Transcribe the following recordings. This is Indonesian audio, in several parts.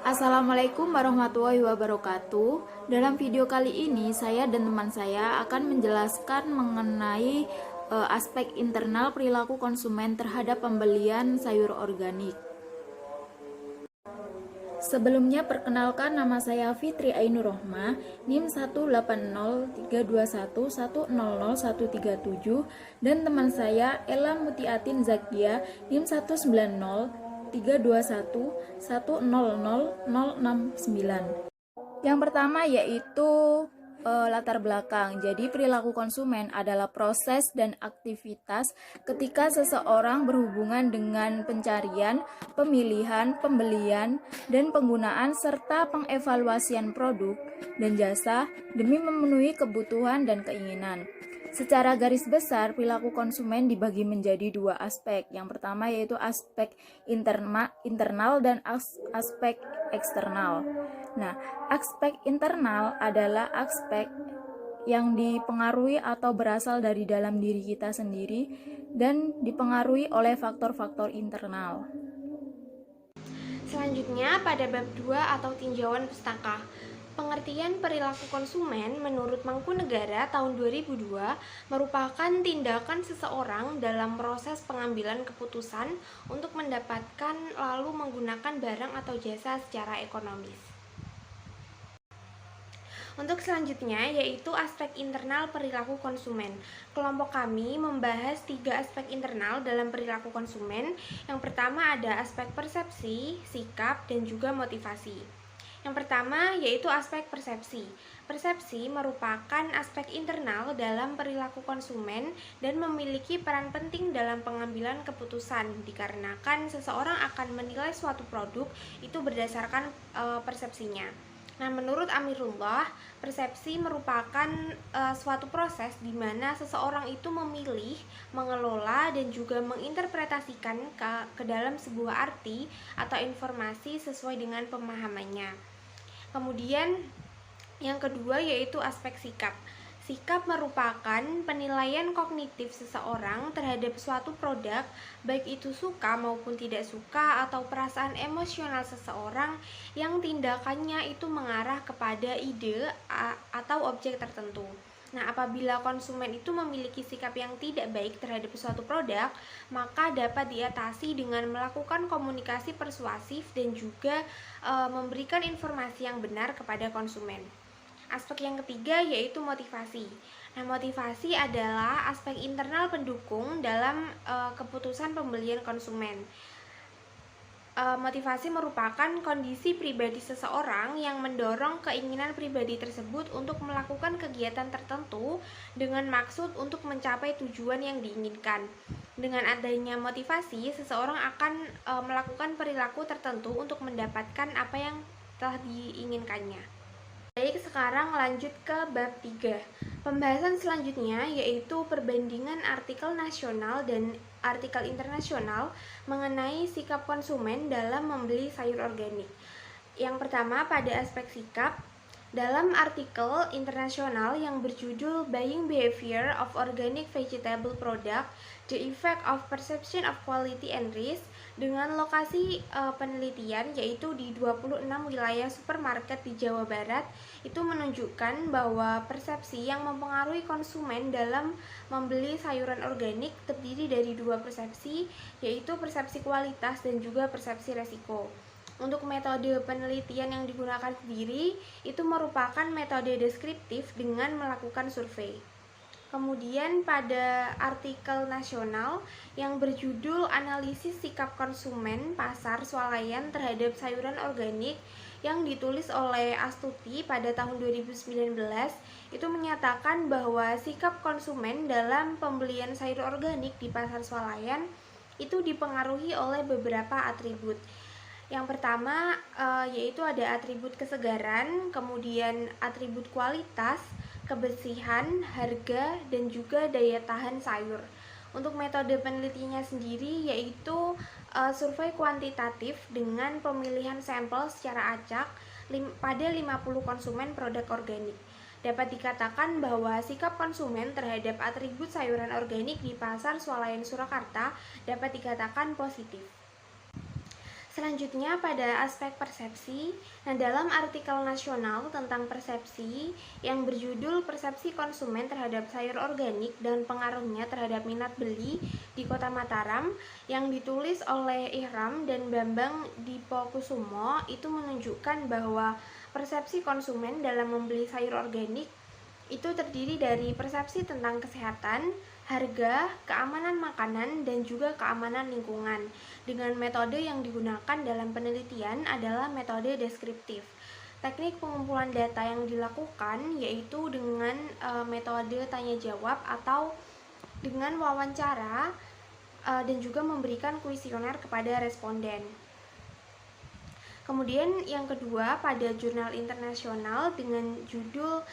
Assalamualaikum warahmatullahi wabarakatuh. Dalam video kali ini saya dan teman saya akan menjelaskan mengenai aspek internal perilaku konsumen terhadap pembelian sayur organik. Sebelumnya perkenalkan, nama saya Fitri Ainur Rohma, NIM 1803211000137, dan teman saya Ella Mutiatin Zakia, NIM 1903211000069. Yang pertama yaitu latar belakang. Jadi perilaku konsumen adalah proses dan aktivitas ketika seseorang berhubungan dengan pencarian, pemilihan, pembelian, dan penggunaan serta pengevaluasian produk dan jasa demi memenuhi kebutuhan dan keinginan. Secara garis besar, perilaku konsumen dibagi menjadi dua aspek. Yang pertama yaitu aspek internal dan aspek eksternal. Nah, aspek internal adalah aspek yang dipengaruhi atau berasal dari dalam diri kita sendiri dan dipengaruhi oleh faktor-faktor internal. Selanjutnya, pada bab 2 atau tinjauan pustaka. Pengertian perilaku konsumen menurut Mangkunegara tahun 2002 merupakan tindakan seseorang dalam proses pengambilan keputusan untuk mendapatkan lalu menggunakan barang atau jasa secara ekonomis. Untuk selanjutnya yaitu aspek internal perilaku konsumen. Kelompok kami membahas 3 aspek internal dalam perilaku konsumen. Yang pertama ada aspek persepsi, sikap, dan juga motivasi. Yang pertama yaitu aspek persepsi. Persepsi merupakan aspek internal dalam perilaku konsumen dan memiliki peran penting dalam pengambilan keputusan dikarenakan seseorang akan menilai suatu produk itu berdasarkan persepsinya. Nah, menurut Amirullah, persepsi merupakan suatu proses di mana seseorang itu memilih, mengelola, dan juga menginterpretasikan ke dalam sebuah arti atau informasi sesuai dengan pemahamannya. Kemudian, yang kedua yaitu aspek sikap. Sikap merupakan penilaian kognitif seseorang terhadap suatu produk, baik itu suka maupun tidak suka, atau perasaan emosional seseorang yang tindakannya itu mengarah kepada ide atau objek tertentu. Nah, apabila konsumen itu memiliki sikap yang tidak baik terhadap suatu produk, maka dapat diatasi dengan melakukan komunikasi persuasif dan juga memberikan informasi yang benar kepada konsumen. Aspek yang ketiga yaitu motivasi. Nah, motivasi adalah aspek internal pendukung dalam keputusan pembelian konsumen. Motivasi merupakan kondisi pribadi seseorang yang mendorong keinginan pribadi tersebut untuk melakukan kegiatan tertentu dengan maksud untuk mencapai tujuan yang diinginkan. Dengan adanya motivasi, seseorang akan melakukan perilaku tertentu untuk mendapatkan apa yang telah diinginkannya. Baik, sekarang lanjut ke bab 3. Pembahasan selanjutnya yaitu perbandingan artikel nasional dan artikel internasional mengenai sikap konsumen dalam membeli sayur organik. Yang pertama pada aspek sikap, dalam artikel internasional yang berjudul Buying Behavior of Organic Vegetable Product, The Effect of Perception of Quality and Risk, dengan lokasi penelitian yaitu di 26 wilayah supermarket di Jawa Barat, itu menunjukkan bahwa persepsi yang mempengaruhi konsumen dalam membeli sayuran organik terdiri dari 2 persepsi, yaitu persepsi kualitas dan juga persepsi resiko. Untuk metode penelitian yang digunakan sendiri, itu merupakan metode deskriptif dengan melakukan survei. Kemudian pada artikel nasional yang berjudul Analisis Sikap Konsumen Pasar Swalayan Terhadap Sayuran Organik yang ditulis oleh Astuti pada tahun 2019, itu menyatakan bahwa sikap konsumen dalam pembelian sayur organik di pasar swalayan itu dipengaruhi oleh beberapa atribut. Yang pertama yaitu ada atribut kesegaran, kemudian atribut kualitas, kebersihan, harga, dan juga daya tahan sayur. Untuk metode penelitiannya sendiri yaitu survei kuantitatif dengan pemilihan sampel secara acak pada 50 konsumen produk organik. Dapat dikatakan bahwa sikap konsumen terhadap atribut sayuran organik di pasar swalayan Surakarta dapat dikatakan positif. Selanjutnya pada aspek persepsi. Nah, dalam artikel nasional tentang persepsi yang berjudul Persepsi Konsumen Terhadap Sayur Organik dan Pengaruhnya Terhadap Minat Beli di Kota Mataram yang ditulis oleh Ihram dan Bambang Dipokusumo itu menunjukkan bahwa persepsi konsumen dalam membeli sayur organik itu terdiri dari persepsi tentang kesehatan, harga, keamanan makanan, dan juga keamanan lingkungan. Dengan metode yang digunakan dalam penelitian adalah metode deskriptif. Teknik pengumpulan data yang dilakukan yaitu dengan metode tanya jawab atau dengan wawancara dan juga memberikan kuesioner kepada responden. Kemudian yang kedua pada jurnal internasional dengan judul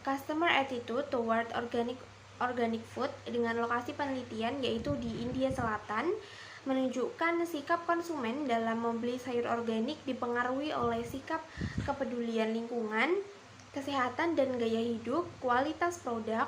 Customer Attitude Toward Organic Food dengan lokasi penelitian yaitu di India Selatan menunjukkan sikap konsumen dalam membeli sayur organik dipengaruhi oleh sikap kepedulian lingkungan, kesehatan dan gaya hidup, kualitas produk,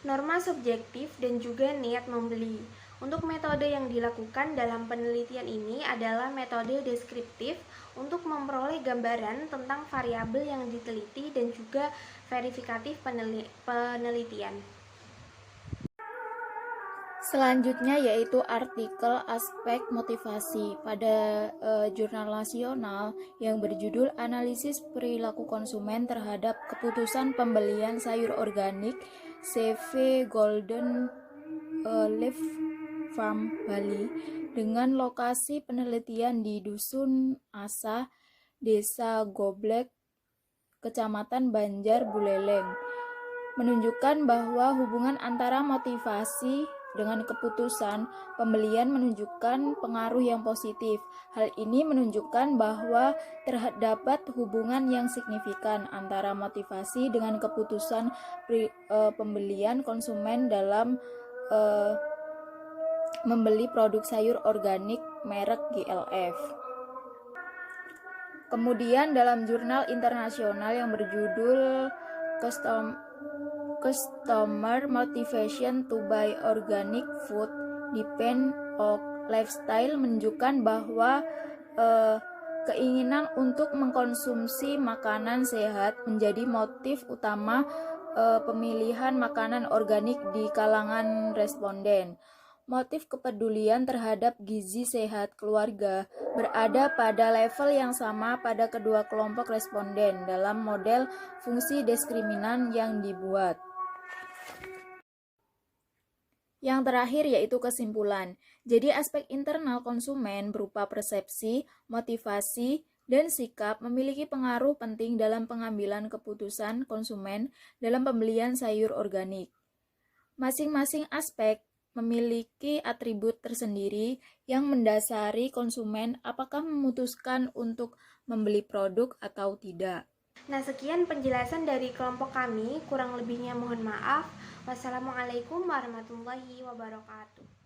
norma subjektif dan juga niat membeli. Untuk metode yang dilakukan dalam penelitian ini adalah metode deskriptif untuk memperoleh gambaran tentang variabel yang diteliti dan juga verifikatif penelitian. Selanjutnya yaitu artikel aspek motivasi pada jurnal nasional yang berjudul Analisis Perilaku Konsumen Terhadap Keputusan Pembelian Sayur Organik CV Golden Leaf Farm Bali dengan lokasi penelitian di Dusun Asah, Desa Goblek, Kecamatan Banjar Buleleng, menunjukkan bahwa hubungan antara motivasi dengan keputusan pembelian menunjukkan pengaruh yang positif. Hal ini menunjukkan bahwa terdapat hubungan yang signifikan antara motivasi dengan keputusan pembelian konsumen dalam membeli produk sayur organik merek GLF. Kemudian dalam jurnal internasional yang berjudul Customer Motivation to Buy Organic Food Depend on Lifestyle menunjukkan bahwa keinginan untuk mengkonsumsi makanan sehat menjadi motif utama pemilihan makanan organik di kalangan responden. Motif kepedulian terhadap gizi sehat keluarga berada pada level yang sama pada kedua kelompok responden dalam model fungsi diskriminan yang dibuat. Yang terakhir yaitu kesimpulan. Jadi aspek internal konsumen berupa persepsi, motivasi, dan sikap memiliki pengaruh penting dalam pengambilan keputusan konsumen dalam pembelian sayur organik. Masing-masing aspek memiliki atribut tersendiri yang mendasari konsumen apakah memutuskan untuk membeli produk atau tidak. Nah, sekian penjelasan dari kelompok kami. Kurang lebihnya mohon maaf. Wassalamualaikum warahmatullahi wabarakatuh.